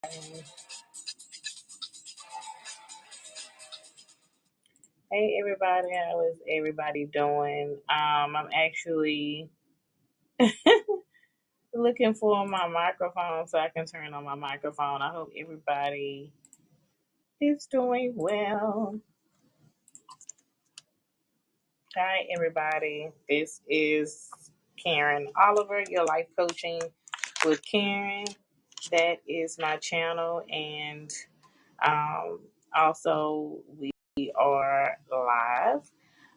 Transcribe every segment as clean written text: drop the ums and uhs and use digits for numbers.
Hey everybody, how is everybody doing? I'm actually looking for my microphone so I can turn on my microphone. I hope everybody is doing well. Hi everybody, this is Karen Oliver, your life coaching with Karen. That is my channel, and um, also we are live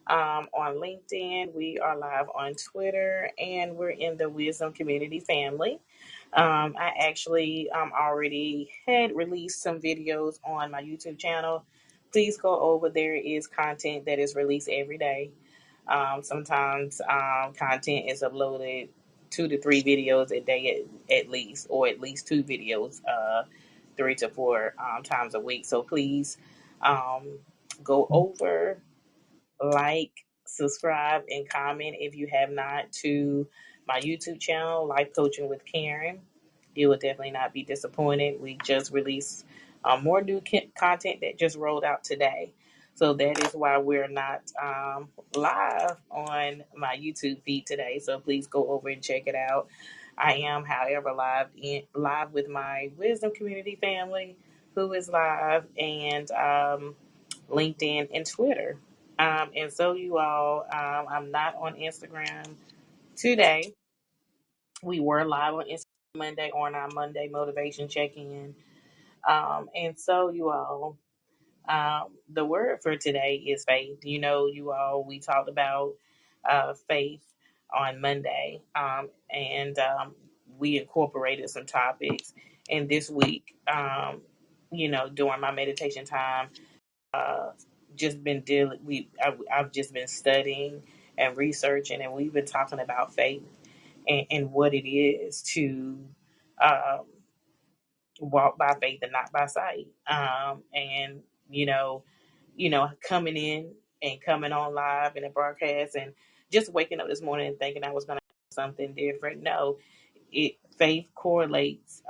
on LinkedIn. We are live on Twitter, and we're in the Wisdom Community family. I actually already had released some videos on my YouTube channel. Please go over. There is content that is released every day. Sometimes content is uploaded 2 to 3 videos a day at least, or at least 2 videos 3 to 4 times a week. So please um, go over, like, subscribe, and comment if you have not to my YouTube channel, Life Coaching with Karen. You will definitely not be disappointed. We just released more new content that just rolled out today. So that is why we're not live on my YouTube feed today. So please go over and check it out. I am, however, live with my Wisdom Community family, who is live, and LinkedIn and Twitter. And so you all, I'm not on Instagram today. We were live on Instagram Monday on our Monday motivation check-in. And so you all, the word for today is faith. You all, we talked about faith on Monday, and we incorporated some topics. And this week, during my meditation time, uh, just been dealing. I've just been studying and researching, and we've been talking about faith and what it is to um, walk by faith and not by sight. And coming in and coming on live in a broadcast, and just waking up this morning and thinking I was going to do something different. No, faith correlates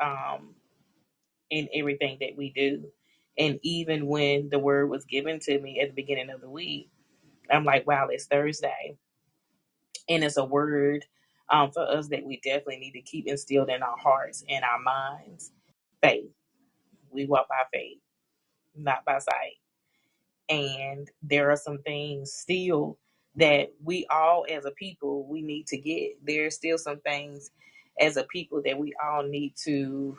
in everything that we do. And even when the word was given to me at the beginning of the week, I'm like, wow, it's Thursday. And it's a word for us that we definitely need to keep instilled in our hearts and our minds. Faith. We walk by faith, not by sight. And there are some things still that we all as a people, we need to get. There's still some things as a people that we all need to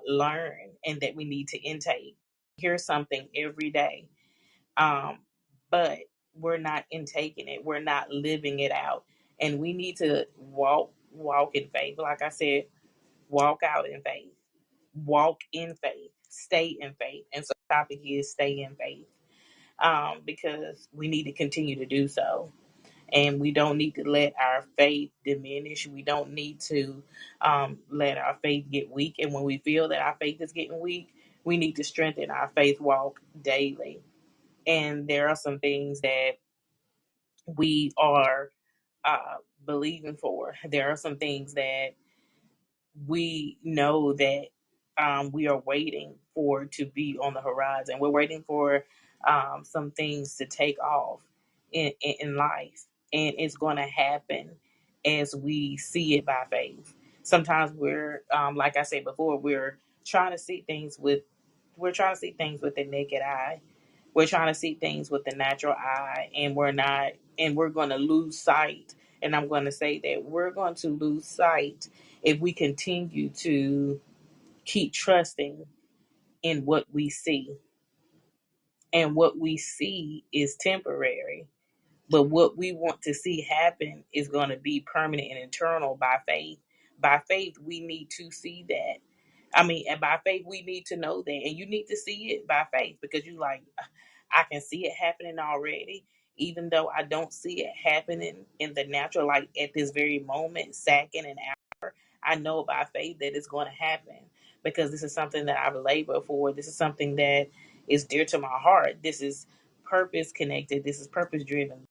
learn and that we need to intake. Hear something every day, um, but we're not intaking it. We're not living it out, and we need to walk in faith. Like I said, walk out in faith, walk in faith, stay in faith. And so the topic is stay in faith, because we need to continue to do so. And we don't need to let our faith diminish. We don't need to let our faith get weak. And when we feel that our faith is getting weak, we need to strengthen our faith walk daily. And there are some things that we are believing for. There are some things that we know that we are waiting for to be on the horizon. We're waiting for some things to take off in life, and it's going to happen as we see it by faith. Sometimes we're, like I said before, trying to see things with we're trying to see things with the naked eye. We're trying to see things with the natural eye, and we're not, and we're going to lose sight. And I'm going to say that we're going to lose sight if we continue to keep trusting in what we see. And what we see is temporary, but what we want to see happen is going to be permanent and eternal by faith. By faith, we need to see that. And by faith, we need to know that. And you need to see it by faith, because you like, I can see it happening already, even though I don't see it happening in the natural, like at this very moment, second and hour. I know by faith that it's going to happen, because this is something that I've labored for. This is something that is dear to my heart. This is purpose connected. This is purpose driven.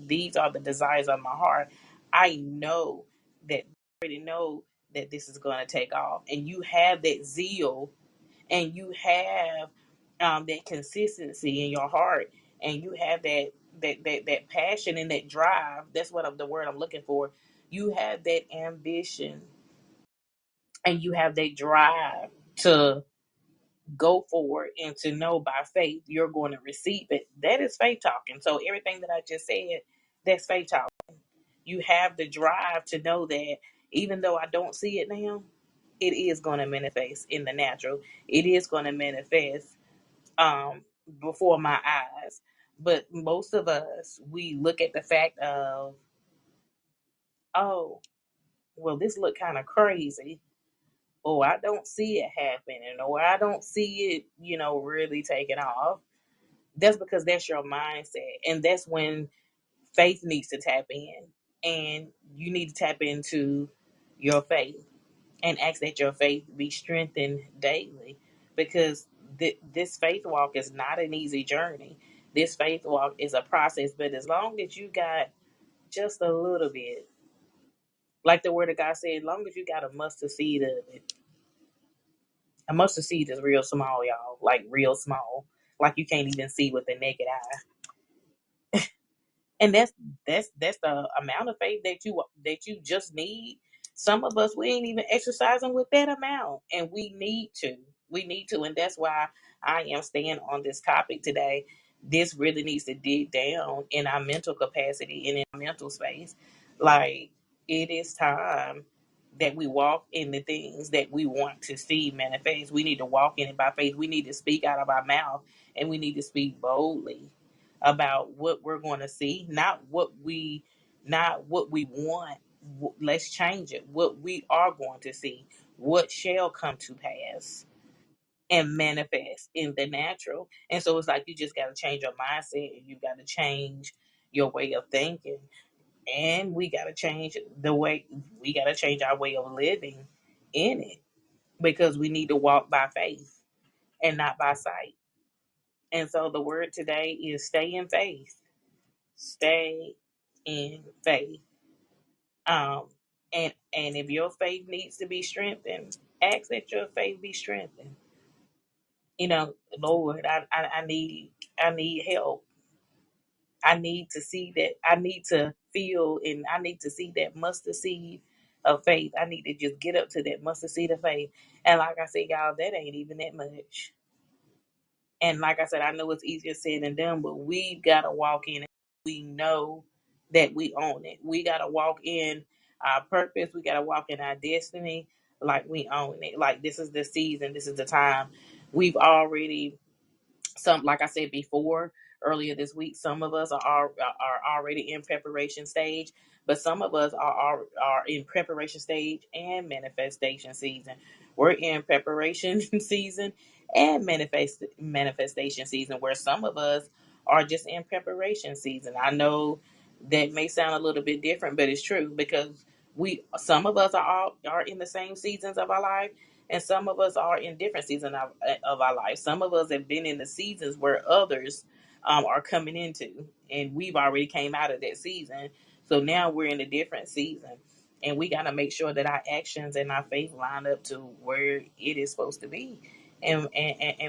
These are the desires of my heart. I know that I already know that this is going to take off, and you have that zeal, and you have that consistency in your heart, and you have that passion and that drive. That's what the word I'm looking for. You have that ambition, and you have that drive to go for it, and to know by faith you're going to receive it. That is faith talking. So everything that I just said, that's faith talking. You have the drive to know that even though I don't see it now, it is going to manifest in the natural. It is going to manifest um, before my eyes. But most of us, we look at the fact of, oh, well, this look kind of crazy. Or I don't see it happening. Or I don't see it, really taking off. That's because that's your mindset. And that's when faith needs to tap in. And you need to tap into your faith and ask that your faith be strengthened daily, because this faith walk is not an easy journey. This faith walk is a process, but as long as you got just a little bit, like the word of God said, as long as you got a mustard seed of it. A mustard seed is real small, y'all, like real small, like you can't even see with the naked eye. And that's the amount of faith that you just need. Some of us, we ain't even exercising with that amount, and we need to, and that's why I am staying on this topic today. This really needs to dig down in our mental capacity and in our mental space. Like, it is time that we walk in the things that we want to see manifest. We need to walk in it by faith. We need to speak out of our mouth, and we need to speak boldly about what we're going to see, not what we want. Let's change it. What we are going to see, what shall come to pass and manifest in the natural. And so it's like you just got to change your mindset, and you got to change your way of thinking, and we got to change our way of living in it, because we need to walk by faith and not by sight. And so the word today is stay in faith. Stay in faith. Um, and if your faith needs to be strengthened, ask that your faith be strengthened. Lord, I need help. I need to see that. I need to feel, and I need to see that mustard seed of faith. I need to just get up to that mustard seed of faith. And like I said, y'all, that ain't even that much. And like I said, I know it's easier said than done, but we've got to walk in it. We know that we own it. We got to walk in our purpose. We got to walk in our destiny like we own it. Like, this is the season. This is the time. We've already, like I said before, earlier this week, some of us are already in preparation stage, but some of us are in preparation stage and manifestation season. We're in preparation season and manifestation season, where some of us are just in preparation season. I know that may sound a little bit different, but it's true, because some of us are in the same seasons of our life, and some of us are in different seasons of our life. Some of us have been in the seasons where others are coming into, and we've already came out of that season. So now we're in a different season, and we got to make sure that our actions and our faith line up to where it is supposed to be, and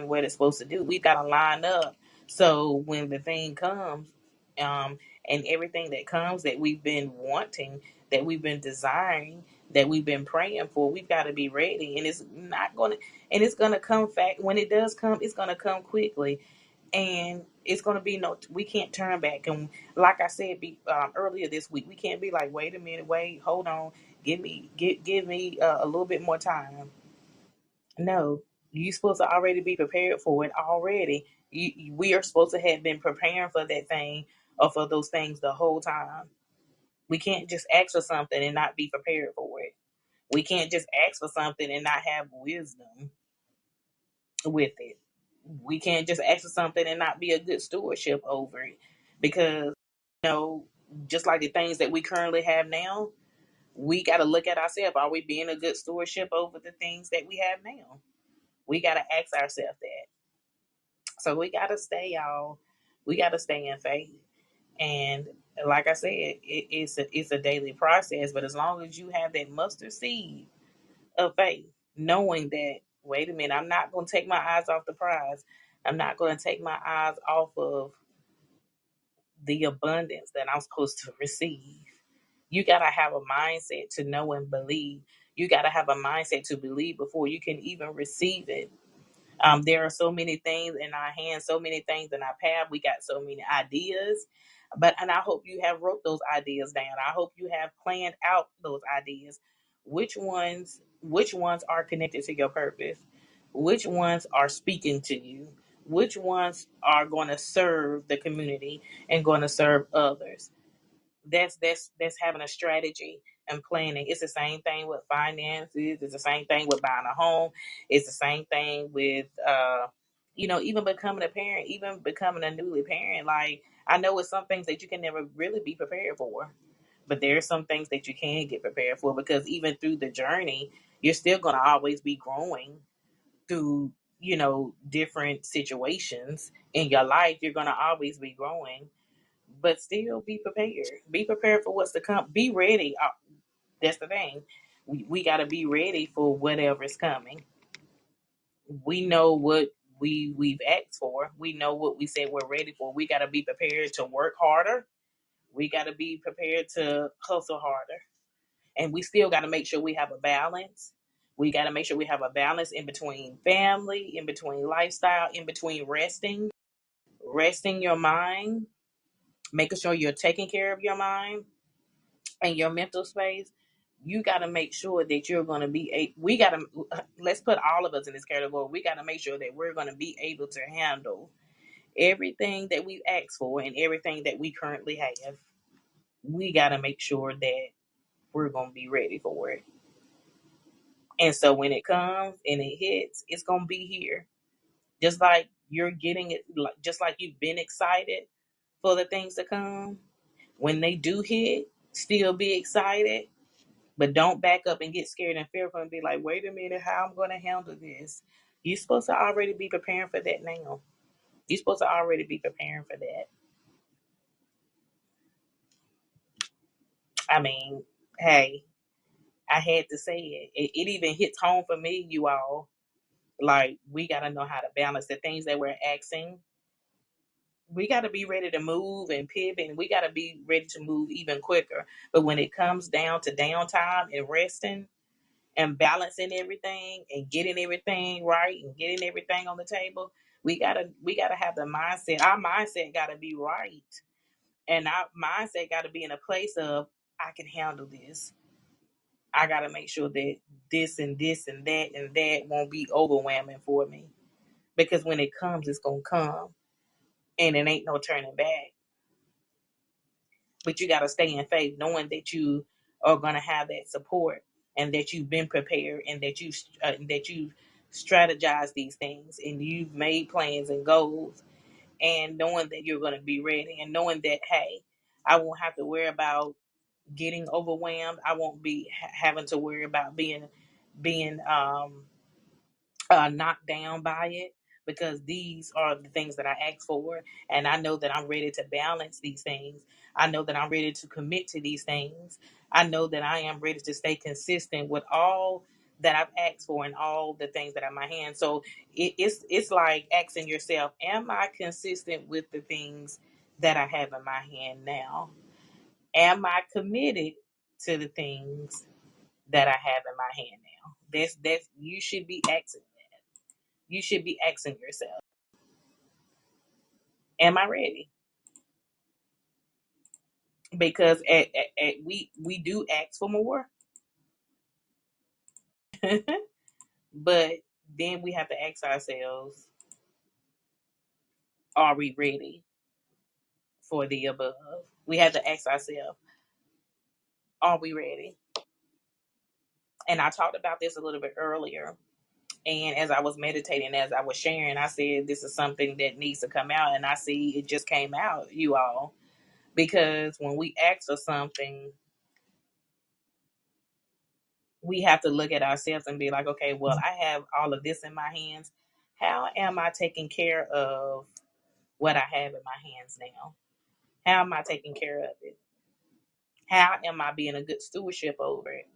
what it's supposed to do. We've got to line up, so when the thing comes, um, and everything that comes that we've been wanting, that we've been desiring, that we've been praying for, we've got to be ready. And it's gonna come back. When it does come, it's gonna come quickly, and it's gonna be we can't turn back. And like I said earlier this week, we can't be like, wait a minute, wait, hold on, give me a little bit more time. No, you're supposed to already be prepared for it already. We are supposed to have been preparing for that thing, or for those things, the whole time. We can't just ask for something and not be prepared for it. We can't just ask for something and not have wisdom with it. We can't just ask for something and not be a good stewardship over it. Because, you know, just like the things that we currently have now, we got to look at ourselves. Are we being a good stewardship over the things that we have now? We got to ask ourselves that. So we got to stay, y'all. We got to stay in faith. And like I said, it's a daily process. But as long as you have that mustard seed, of faith, knowing that, wait a minute, I'm not going to take my eyes off the prize. I'm not going to take my eyes off of the abundance that I'm supposed to receive. You got to have a mindset to know and believe. You got to have a mindset to believe before you can even receive it. There are so many things in our hands, so many things in our path. We got so many ideas, and I hope you have wrote those ideas down. I hope you have planned out those ideas. Which ones are connected to your purpose? Which ones are speaking to you? Which ones are going to serve the community and going to serve others? That's having a strategy and planning. It's the same thing with finances. It's the same thing with buying a home. It's the same thing with even becoming a parent, even becoming a newly parent. Like, I know it's some things that you can never really be prepared for, but there are some things that you can get prepared for, because even through the journey, you're still going to always be growing through different situations in your life. You're going to always be growing, but still be prepared. Be prepared for what's to come. Be ready. That's the thing. We got to be ready for whatever's coming. We know what we've asked for. We know what we said we're ready for. We got to be prepared to work harder. We got to be prepared to hustle harder. And we still got to make sure we have a balance. We got to make sure we have a balance in between family, in between lifestyle, in between resting your mind, making sure you're taking care of your mind and your mental space. You got to make sure that you're going to we got to, let's put all of us in this category. We got to make sure that we're going to be able to handle everything that we've asked for and everything that we currently have. We got to make sure that we're going to be ready for it. And so when it comes and it hits, it's going to be here. Just like you're getting it, just like you've been excited for the things to come. When they do hit, still be excited. But don't back up and get scared and fearful and be like, wait a minute, how I'm going to handle this? You're supposed to already be preparing for that now. You're supposed to already be preparing for that. I mean, hey, I had to say it. It even hits home for me, you all. Like, we got to know how to balance the things that we're asking. We got to be ready to move and pivot, and we got to be ready to move even quicker. But when it comes down to downtime and resting, and balancing everything and getting everything right and getting everything on the table, we gotta have the mindset. Our mindset gotta be right. And our mindset gotta be in a place of, I can handle this. I gotta make sure that this and this and that won't be overwhelming for me. Because when it comes, it's gonna come. And it ain't no turning back. But you got to stay in faith, knowing that you are going to have that support, and that you've been prepared, and that you strategize these things, and you've made plans and goals, and knowing that you're going to be ready, and knowing that, hey, I won't have to worry about getting overwhelmed. I won't be having to worry about being knocked down by it, because these are the things that I asked for. And I know that I'm ready to balance these things. I know that I'm ready to commit to these things. I know that I am ready to stay consistent with all that I've asked for and all the things that are in my hands. So it's like asking yourself, am I consistent with the things that I have in my hand now? Am I committed to the things that I have in my hand now? That's you should be asking. You should be asking yourself, am I ready? Because we do ask for more, but then we have to ask ourselves, are we ready for the above? We have to ask ourselves, are we ready? And I talked about this a little bit earlier. And as I was meditating, as I was sharing, I said, this is something that needs to come out. And I see it just came out, you all. Because when we ask for something, we have to look at ourselves and be like, okay, well, I have all of this in my hands. How am I taking care of what I have in my hands now? How am I taking care of it? How am I being a good stewardship over it?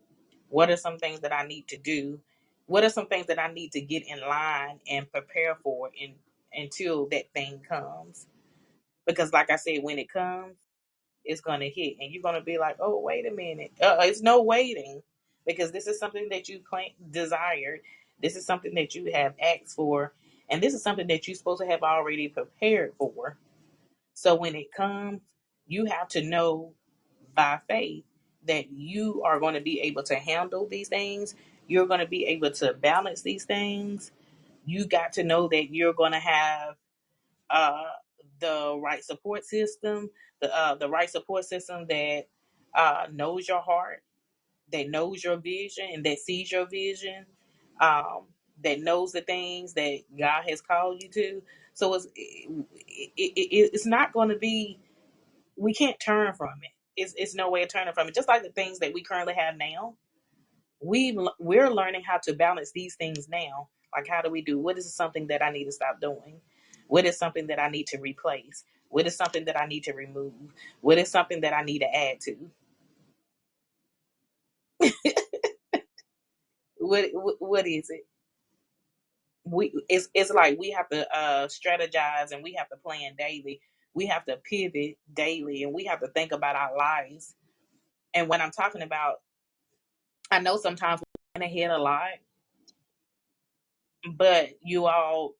What are some things that I need to do? What are some things that I need to get in line and prepare for until that thing comes? Because like I said, when it comes, it's going to hit and you're going to be like, oh, wait a minute. It's no waiting, because this is something that you desired. This is something that you have asked for. And this is something that you're supposed to have already prepared for. So when it comes, you have to know by faith that you are going to be able to handle these things. You're going to be able to balance these things. You got to know that you're going to have uh, the right support system, the right support system that knows your heart, that knows your vision, and that sees your vision, that knows the things that God has called you to. So it's not going to be. We can't turn from it. It's no way of turning from it. Just like the things that we currently have now, we're learning how to balance these things now. Like, how do we do? What is something that I need to stop doing? What is something that I need to replace? What is something that I need to remove? What is something that I need to add to? What is it? It's like we have to strategize, and we have to plan daily. We have to pivot daily, and we have to think about our lives. And when I'm talking about, I know sometimes we plan ahead a lot, but you all,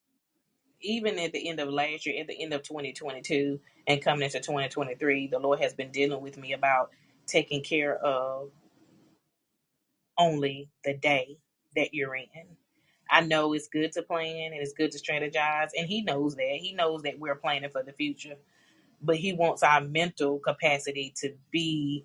even at the end of last year, at the end of 2022 and coming into 2023, the Lord has been dealing with me about taking care of only the day that you're in. I know it's good to plan and it's good to strategize, and He knows that. He knows that we're planning for the future, but He wants our mental capacity to be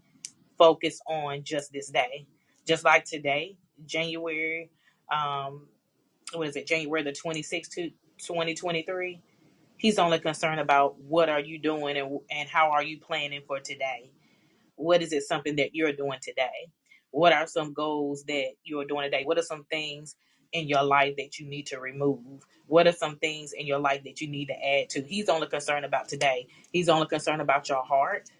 focused on just this day. Just like today, January, what is it, January the 26th, 2023. He's only concerned about what are you doing, and how are you planning for today. What is it something that you're doing today? What are some goals that you're doing today? What are some things in your life that you need to remove? What are some things in your life that you need to add to? He's only concerned about today. He's only concerned about your heart.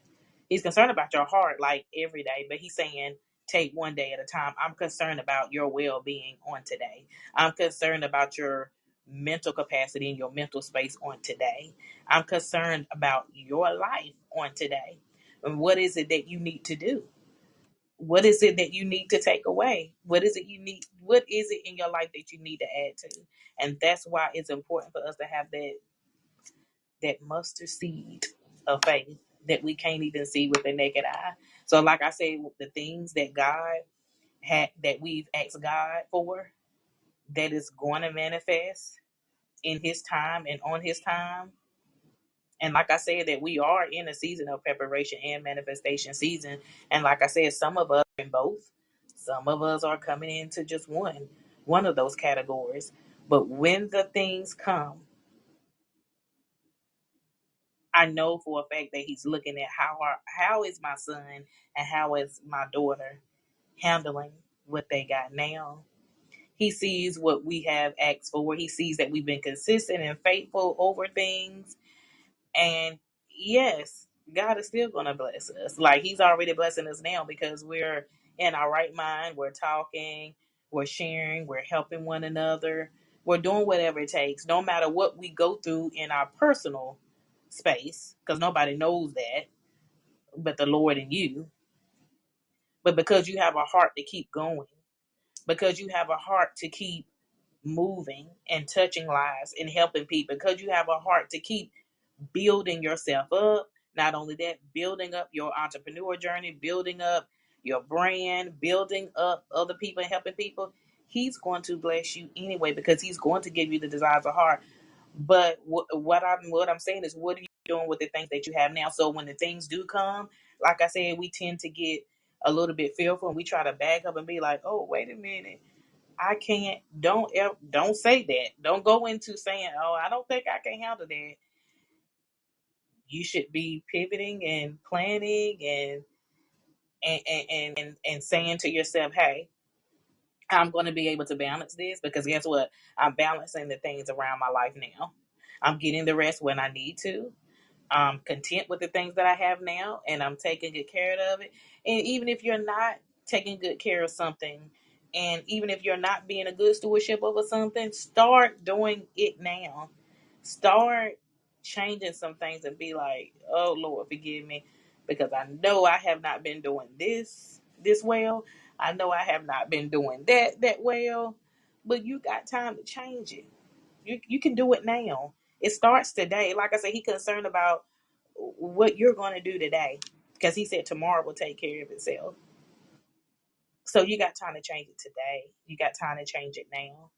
He's concerned about your heart like every day, but he's saying take one day at a time. I'm concerned about your well-being on today. I'm concerned about your mental capacity and your mental space on today. I'm concerned about your life on today. And what is it that you need to do? What is it that you need to take away? What is it you need? What is it in your life that you need to add to? And that's why it's important for us to have that mustard seed of faith that we can't even see with the naked eye. So, like I said, the things that God had, that we've asked God for, that is going to manifest in His time and on His time. And like I said, that we are in a season of preparation and manifestation season. And like I said, some of us are in both. Some of us are coming into just one of those categories. But when the things come, I know for a fact that He's looking at how is my son and how is my daughter handling what they got now. He sees what we have asked for. He sees that we've been consistent and faithful over things. And yes, God is still going to bless us. Like, He's already blessing us now because we're in our right mind. We're talking, we're sharing, we're helping one another. We're doing whatever it takes, no matter what we go through in our personal space, because nobody knows that but the Lord and you. But because you have a heart to keep going, because you have a heart to keep moving and touching lives and helping people, because you have a heart to keep building yourself up. Not only that, building up your entrepreneur journey, building up your brand, building up other people and helping people. He's going to bless you anyway because He's going to give you the desires of heart. But what I'm saying is, what are you doing with the things that you have now? So when the things do come, like I said, we tend to get a little bit fearful and we try to back up and be like, oh, wait a minute. I can't. Don't say that. Don't go into saying, oh, I don't think I can handle that. You should be pivoting and planning and saying to yourself, hey, I'm going to be able to balance this, because guess what? I'm balancing the things around my life now. I'm getting the rest when I need to. I'm content with the things that I have now, and I'm taking good care of it. And even if you're not taking good care of something. And even if you're not being a good stewardship over something, start doing it now. Start changing some things and be like, oh Lord, forgive me, because I know I have not been doing this well. I know I have not been doing that well. But you got time to change it. You can do it now. It starts today. Like I said, he concerned about what you're going to do today, because he said tomorrow will take care of itself. So you got time to change it today. You got time to change it now.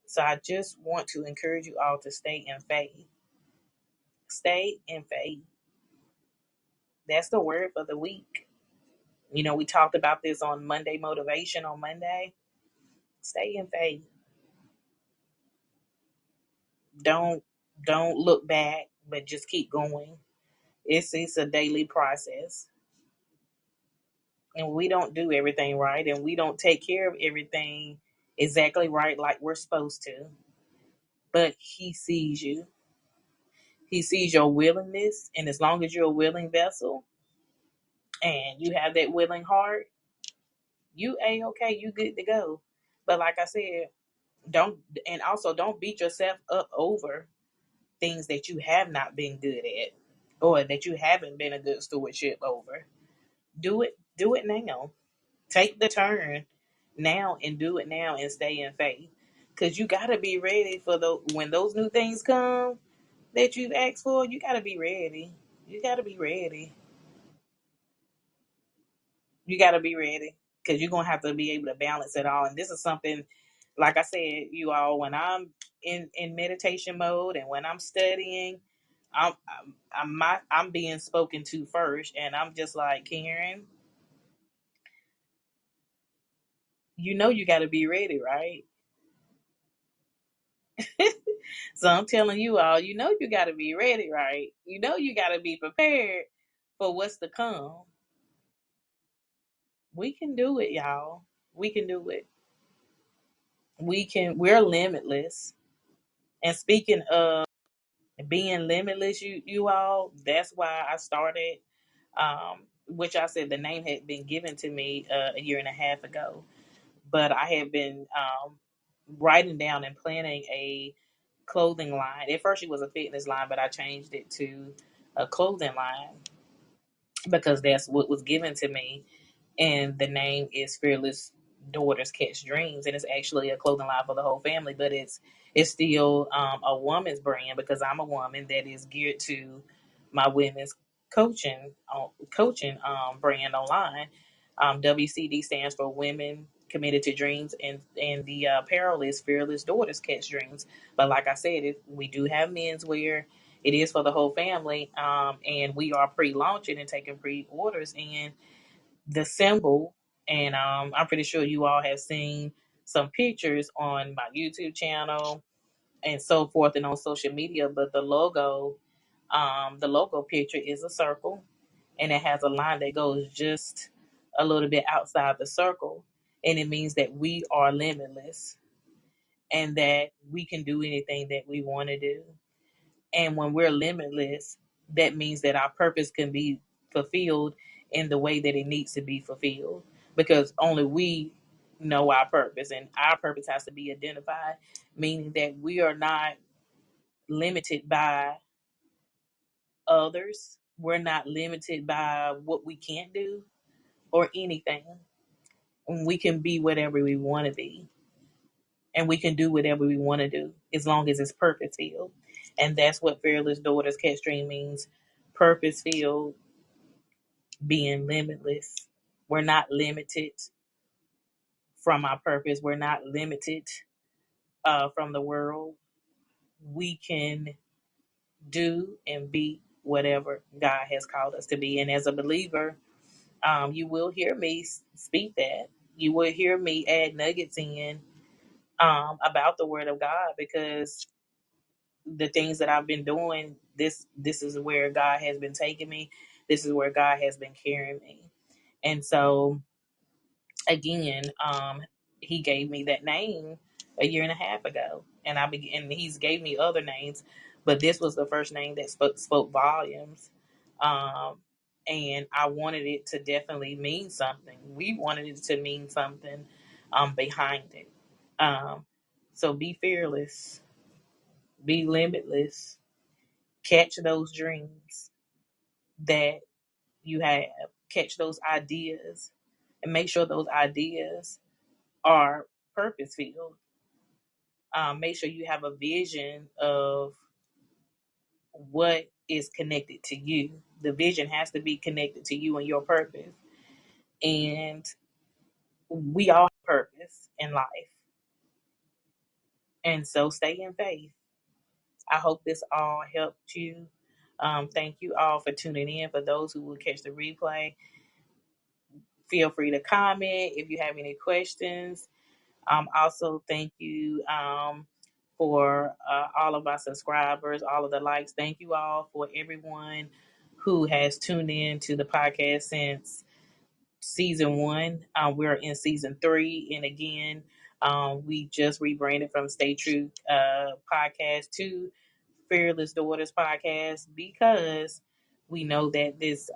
So I just want to encourage you all to stay in faith. Stay in faith. That's the word for the week. You know, we talked about this on Monday Motivation on Monday. Stay in faith. Don't don't look back, but just keep going. It's a daily process. And we don't do everything right, and we don't take care of everything exactly right like we're supposed to. But he sees you. He sees your willingness, and as long as you're a willing vessel and you have that willing heart, you okay, you good to go. But like I said, don't and also don't beat yourself up over things that you have not been good at or that you haven't been a good stewardship over. Do it now. Take the turn now and do it now and stay in faith. Cause you gotta be ready for when those new things come that you've asked for, you gotta be ready. You gotta be ready. You gotta be ready. Cause you're gonna have to be able to balance it all. And this is something, like I said, you all, when I'm in meditation mode and when I'm studying, I'm being spoken to first, and I'm just like, Karen, you know you got to be ready, right? So I'm telling you all, you know you got to be ready, right? You know you got to be prepared for what's to come. We can do it, y'all. We can do it. We're limitless. And speaking of being limitless, you all, that's why I started, which I said the name had been given to me a year and a half ago. But I have been writing down and planning a clothing line. At first, it was a fitness line, but I changed it to a clothing line because that's what was given to me. And the name is Fearless Daughters Catch Dreams, and it's actually a clothing line for the whole family. But it's still a woman's brand because I'm a woman that is geared to my women's coaching brand online. WCD stands for Women Committed to Dreams, and the apparel is Fearless Daughters Catch Dreams. But like I said, we do have men's wear. It is for the whole family, and we are pre-launching and taking pre-orders. And the symbol, and I'm pretty sure you all have seen some pictures on my YouTube channel and so forth and on social media. But the logo picture is a circle, and it has a line that goes just a little bit outside the circle, and it means that we are limitless and that we can do anything that we want to do. And when we're limitless, that means that our purpose can be fulfilled in the way that it needs to be fulfilled, because only we know our purpose, and our purpose has to be identified, meaning that we are not limited by others. We're not limited by what we can't do or anything. And we can be whatever we want to be, and we can do whatever we want to do as long as it's purpose filled. And that's what Fearless Daughters Catch Dream means: purpose filled, being limitless. We're not limited from our purpose, we're not limited from the world. We can do and be whatever God has called us to be. And as a believer, you will hear me speak that. You will hear me add nuggets in about the Word of God, because the things that I've been doing, this is where God has been taking me. This is where God has been carrying me. And so again, he gave me that name a year and a half ago, and he's gave me other names, but this was the first name that spoke volumes. Um, And I wanted it to definitely mean something. We wanted it to mean something behind it. Um, so be fearless, be limitless, catch those dreams that you have, catch those ideas, and make sure those ideas are purpose filled. Make sure you have a vision of what is connected to you. The vision has to be connected to you and your purpose. And we all have purpose in life. And so stay in faith. I hope this all helped you. Thank you all for tuning in. For those who will catch the replay, feel free to comment if you have any questions. Also, thank you for all of my subscribers, all of the likes. Thank you all for everyone who has tuned in to the podcast since season 1. We're in season 3. And again, we just rebranded from Stay True podcast to Fearless Daughters podcast because we know that this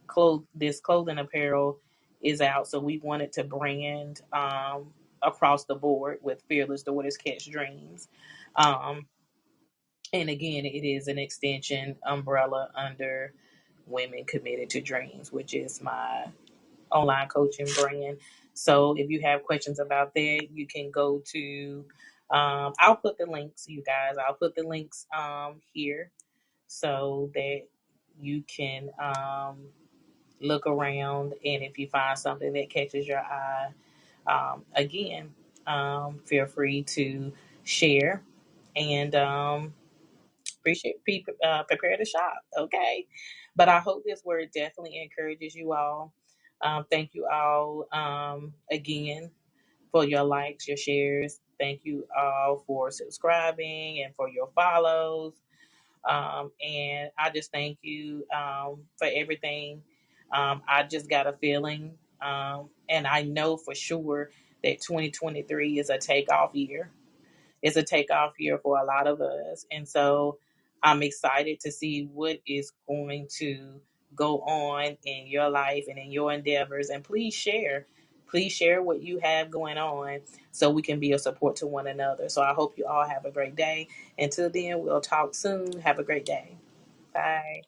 clothing apparel is out, so we wanted to brand across the board with Fearless Daughters Catch Dreams. And again, it is an extension umbrella under Women Committed to Dreams, which is my online coaching brand. So if you have questions about that, you can go to I'll put the links, you guys. I'll put the links here so that you can look around, and if you find something that catches your eye, again, feel free to share and prepare to shop. Okay, but I hope this word definitely encourages you all. Thank you all again for your likes, your shares. Thank you all for subscribing and for your follows. And I just thank you for everything. I just got a feeling, and I know for sure that 2023 is a takeoff year. It's a takeoff year for a lot of us. And so I'm excited to see what is going to go on in your life and in your endeavors. And please share. Please share what you have going on so we can be a support to one another. So I hope you all have a great day. Until then, we'll talk soon. Have a great day. Bye.